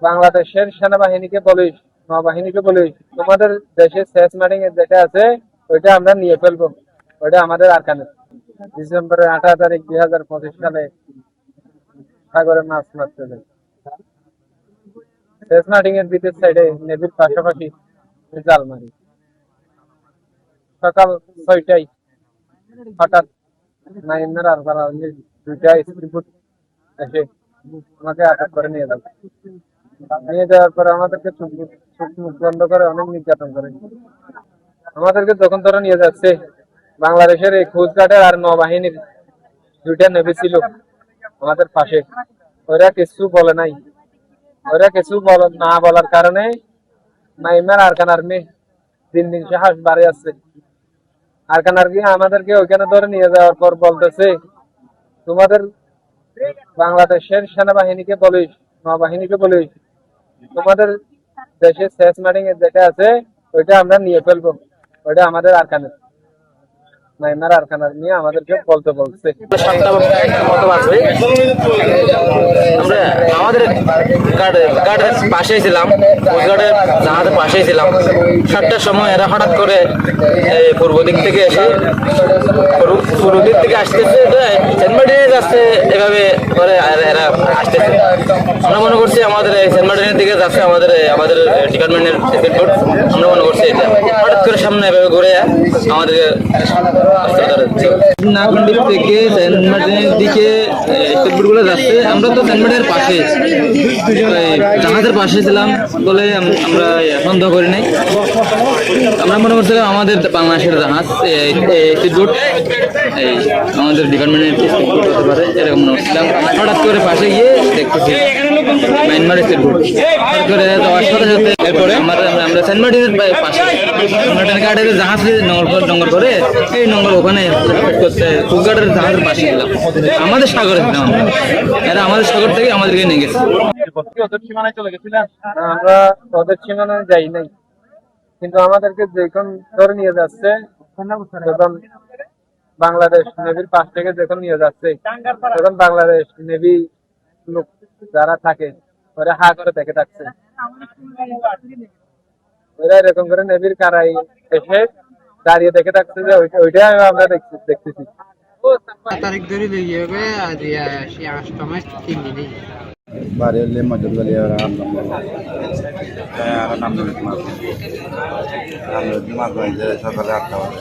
বাংলাদেশের সেনাবাহিনীকে বলিস, নৌবাহিনীকে বলিস, তোমাদের দেশে শেষ মিটিং এর যেটা আছে ওইটা আমরা নিয়ে ফেলবো, ওইটা আমাদের আরকানের। ডিসেম্বরের 18 তারিখ 2025 সালে সাগরে মাছ মারতে যাই। শেষ মিটিং এর বিপরীত সাইডে নেভির পাশাপাশি জাল মারি। সকাল 6টায় হঠাৎ নাইমের আর দুইটা স্পিড এসে আমাকে আটক করে নিয়ে যাবে। নিয়ে যাওয়ার পরে আমাদেরকে চোখ মুখ বন্ধ করে অনেক নির্যাতন করে। আমাদেরকে যখন ধরে নিয়ে যাচ্ছে, বাংলাদেশের এই কোস্টগার্ডের আর নৌবাহিনীর দুইটা নেভি ছিল আমাদের পাশে। ওরা কিছু বলে নাই। ওরা কিছু না বলার কারণে নাইমার আরকান আর্মি দিন দিন সাহস বাড়ে আসছে। আরকান আর্মি আমাদেরকে ওইখানে ধরে নিয়ে যাওয়ার পর বলতেছে, তোমাদের বাংলাদেশের সেনাবাহিনীকে বলিস, নৌবাহিনীকে বলিস, তোমাদের দেশে শেষ মিটিং এর যেটা আছে ওইটা আমরা নিয়ে ফেলবো, ওইটা আমাদের আরকানের। নাইমার আরকানের নিয়ে আমাদেরকে বলতে বলছে। 7টা মতো বাজবে। আমরা আমাদের গার্ডের পাশেই ছিলাম, কোস্টগার্ডের জাহাজের পাশেই ছিলাম। 7টার সময় এরা হঠাৎ করে পূর্ব দিক থেকে এসে পূর্ব দিক থেকে আসতেছে, সেন্ট মার্টিনে যাচ্ছে, এভাবে করে এরা আসতেছে। আমরা মনে করছি আমাদের সেন্ট মার্টিনের দিকে যাচ্ছে আমাদের ডিপার্টমেন্টের রিপোর্ট। আমরা মনে করছি এটা হঠাৎ করে সামনে এভাবে ঘুরে আমাদের নাগন্ডিপ থেকে সেন্ট মার্টিনের দিকে গুলো যাচ্ছে। আমরা তো সেন্ট মার্টিনের পাশে জাহাজের পাশে ছিলাম বলে আমরা সন্দেহ করি নাই। আমরা মনে করছিলাম আমাদের বাংলাদেশের জাহাজ স্পিডবোট, এই আমাদের ডিপার্টমেন্টের স্পিডবোট হতে পারে, এরকম মনে করছিলাম। হঠাৎ করে পাশে গিয়ে দেখতেছি মায়ানমার স্পিডবোট। হঠাৎ করে যাওয়ার সাথে সাথে এরপরে আমরা সেন্ট মার্টিনের পাশে গার্ডের জাহাজ নোংর করে এই নোংর ওখানে করতে কোস্টগার্ডের জাহাজের পাশে ছিলাম, আমাদের সাগরে ছিলাম আমরা। এরা আমাদের সাগর থেকে আমাদেরকে নিয়ে গেছে। আমরা ওদের সীমানায় যাই নাই, কিন্তু আমাদেরকে যখন ধরে নিয়ে যাচ্ছে, যখন বাংলাদেশ নেভির পাশ থেকে যখন নিয়ে যাচ্ছে, তখন বাংলাদেশ নেভি লোক যারা থাকে ওরা হা করে দেখে থাকছে। ওরা এরকম করে নেভির কারাই এসে দাঁড়িয়ে দেখে থাকছে যে ওইটাই আমরা দেখতেছি। তারিখ ধরে লেগে যাবে আজ 8 মাস 3 দিনে বাড়ি হলে মজুর গলি আর নাম মাছ বানিয়েছে সকালে 8টা বাজে।